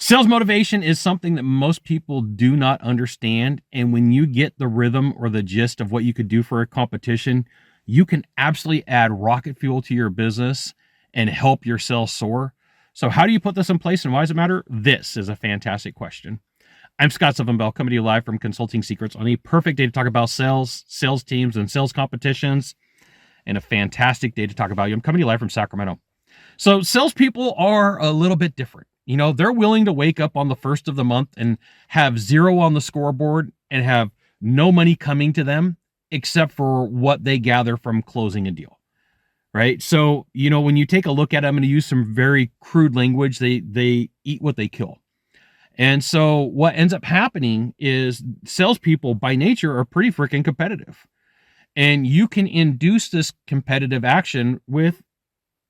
Sales motivation is something that most people do not understand. And when you get the rhythm or the gist of what you could do for a competition, you can absolutely add rocket fuel to your business and help your sales soar. So how do you put this in place and why does it matter? This is a fantastic question. I'm Scott Sylvan coming to you live from Consulting Secrets on a perfect day to talk about sales, sales teams, and sales competitions, and a fantastic day to talk about you. I'm coming to you live from Sacramento. So salespeople are a little bit different. You know, they're willing to wake up on the first of the month and have zero on the scoreboard and have no money coming to them except for what they gather from closing a deal, right? So, you know, when you take a look at it, I'm going to use some very crude language. They eat what they kill. And so what ends up happening is salespeople by nature are pretty freaking competitive. And you can induce this competitive action with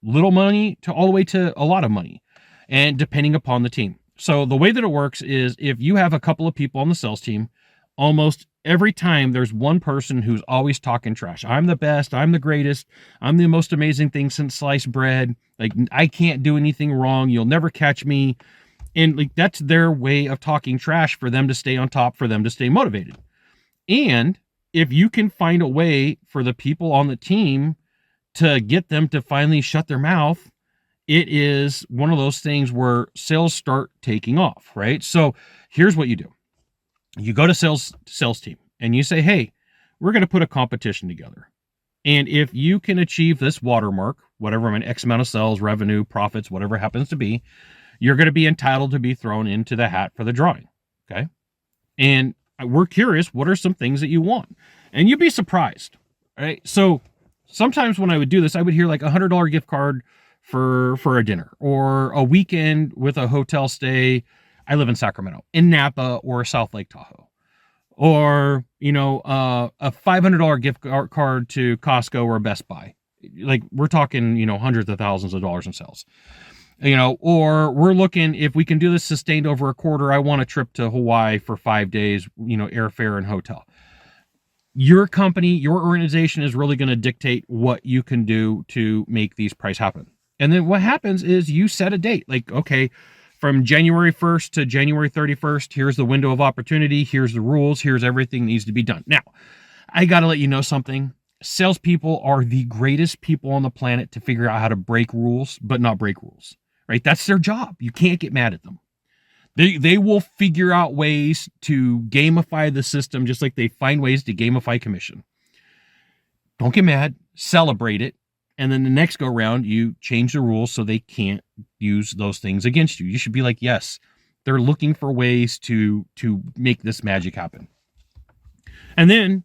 little money to all the way to a lot of money, and depending upon the team. So the way that it works is if you have a couple of people on the sales team, almost every time there's one person who's always talking trash. I'm the best. I'm the greatest. I'm the most amazing thing since sliced bread. Like, I can't do anything wrong. You'll never catch me. And like, that's their way of talking trash for them to stay on top, for them to stay motivated. And if you can find a way for the people on the team to get them to finally shut their mouth, it is one of those things where sales start taking off, right? So here's what you do. You go to sales team and you say, hey, we're going to put a competition together. And if you can achieve this watermark, whatever, an X amount of sales, revenue, profits, whatever it happens to be, you're going to be entitled to be thrown into the hat for the drawing. Okay. And we're curious, what are some things that you want? And you'd be surprised, right? So sometimes when I would do this, I would hear like $100 gift card for a dinner, or a weekend with a hotel stay. I live in Sacramento, in Napa or South Lake Tahoe, or, you know, a $500 gift card to Costco or Best Buy. Like, we're talking, you know, hundreds of thousands of dollars in sales, you know, or we're looking, if we can do this sustained over a quarter, I want a trip to Hawaii for 5 days, you know, airfare and hotel. Your company, your organization is really going to dictate what you can do to make these price happen. And then what happens is you set a date, like, okay, from January 1st to January 31st, here's the window of opportunity. Here's the rules. Here's everything that needs to be done. Now, I got to let you know something. Salespeople are the greatest people on the planet to figure out how to break rules, but not break rules, right? That's their job. You can't get mad at them. They will figure out ways to gamify the system, just like they find ways to gamify commission. Don't get mad, celebrate it. And then the next go round, you change the rules so they can't use those things against you. You should be like, yes, they're looking for ways to make this magic happen. And then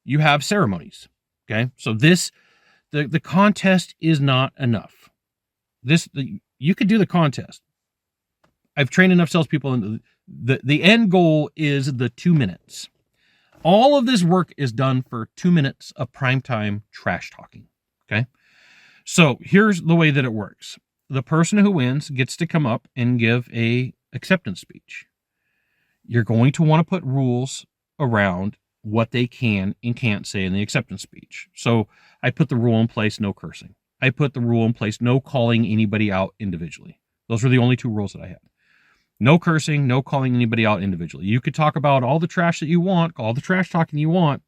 you have ceremonies. Okay. So the contest is not enough. You could do the contest. I've trained enough salespeople, and the end goal is the 2 minutes. All of this work is done for 2 minutes of primetime trash talking. Okay. So here's the way that it works. The person who wins gets to come up and give a acceptance speech. You're going to want to put rules around what they can and can't say in the acceptance speech. So I put the rule in place, no cursing. I put the rule in place, no calling anybody out individually. Those were the only 2 rules that I had. No cursing, no calling anybody out individually. You could talk about all the trash that you want, all the trash talking you want.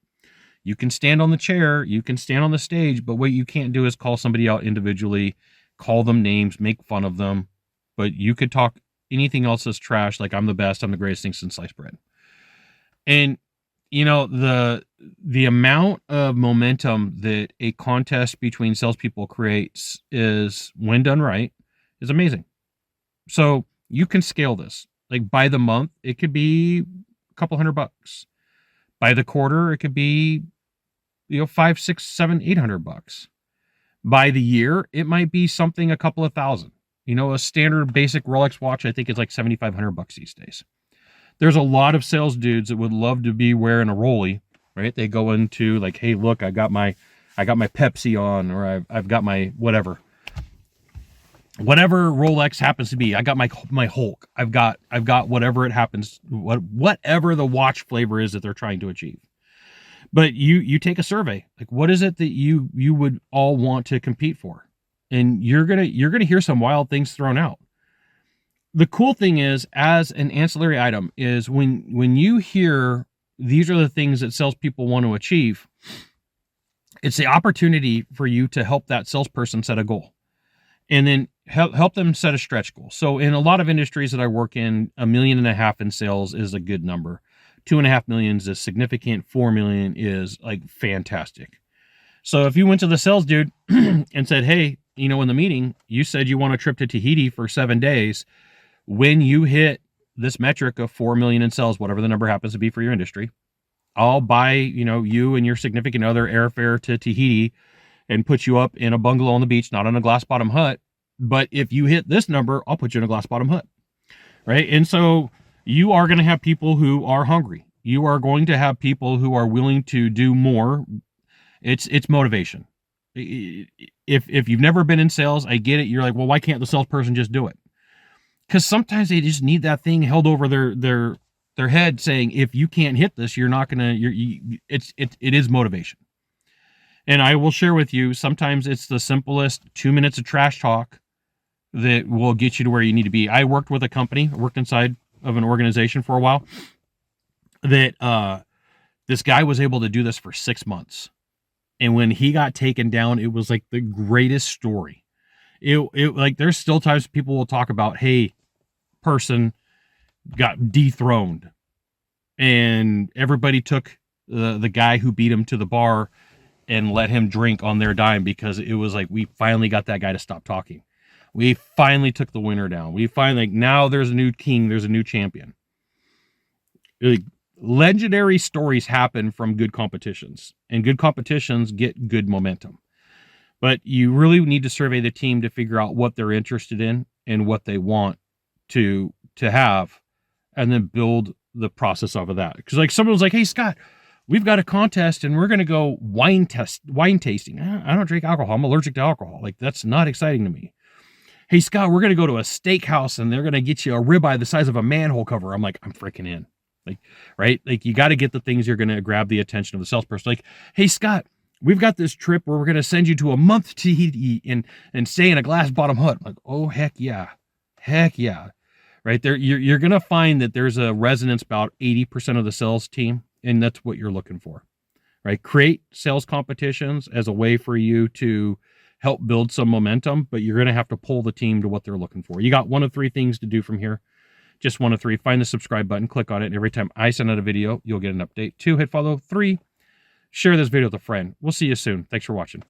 You can stand on the chair, you can stand on the stage, but what you can't do is call somebody out individually, call them names, make fun of them. But you could talk anything else that's trash, like I'm the best, I'm the greatest thing since sliced bread. And, you know, the amount of momentum that a contest between salespeople creates is, when done right, is amazing. So you can scale this. Like, by the month, it could be a couple $100. By the quarter, it could be, you know, $500, $600, $700, $800. By the year, it might be something a couple of thousand. You know, a standard basic Rolex watch, I think, is like $7,500 these days. There's a lot of sales dudes that would love to be wearing a Rollie, right? They go into like, hey, look, I got my Pepsi on, or I've got my whatever Rolex happens to be. I got my Hulk. I've got whatever it happens, whatever the watch flavor is that they're trying to achieve. But you take a survey, like, what is it that you would all want to compete for? And you're gonna hear some wild things thrown out. the cool thing is, as an ancillary item, is when you hear these are the things that salespeople want to achieve, it's the opportunity for you to help that salesperson set a goal, and then help them set a stretch goal. So in a lot of industries that I work in, $1.5 million in sales is a good number. 2.5 million is significant. 4 million is like fantastic. So if you went to the sales dude and said, hey, in the meeting, you said you want a trip to Tahiti for 7 days. When you hit this metric of 4 million in sales, whatever the number happens to be for your industry, I'll buy, you and your significant other airfare to Tahiti and put you up in a bungalow on the beach, not on a glass bottom hut. But if you hit this number, I'll put you in a glass bottom hut. Right. And so you are going to have people who are hungry. You are going to have people who are willing to do more. It's motivation. If you've never been in sales, I get it. You're like, well, why can't the salesperson just do it? Because sometimes they just need that thing held over their head saying, if you can't hit this, you're not going to, it is motivation. And I will share with you, sometimes it's the simplest 2 minutes of trash talk that will get you to where you need to be. I worked with a company, worked inside of an organization for a while, that this guy was able to do this for 6 months. And when he got taken down, it was like the greatest story. It like, there's still times people will talk about, hey, person got dethroned, and everybody took the guy who beat him to the bar and let him drink on their dime, because it was like, we finally got that guy to stop talking. We finally took the winner down. We finally, now there's a new king, there's a new champion. Like, legendary stories happen from good competitions, and good competitions get good momentum. But you really need to survey the team to figure out what they're interested in and what they want to have, and then build the process off of that. Because like, someone was like, hey, Scott, we've got a contest and we're going to go wine tasting. I don't drink alcohol. I'm allergic to alcohol. Like, that's not exciting to me. Hey, Scott, we're going to go to a steakhouse and they're going to get you a ribeye the size of a manhole cover. I'm like, I'm freaking in. Like, right? Like, you got to get the things you're going to grab the attention of the salesperson. Like, hey, Scott, we've got this trip where we're going to send you to a month to eat and stay in a glass bottom hut. I'm like, oh, heck yeah. Heck yeah. Right there. You're going to find that there's a resonance about 80% of the sales team. And that's what you're looking for, right? Create sales competitions as a way for you to help build some momentum, but you're going to have to pull the team to what they're looking for. You got one of three things to do from here. Just one of three. Find the subscribe button, click on it, and every time I send out a video, you'll get an update. 2, hit follow. 3, share this video with a friend. We'll see you soon. Thanks for watching.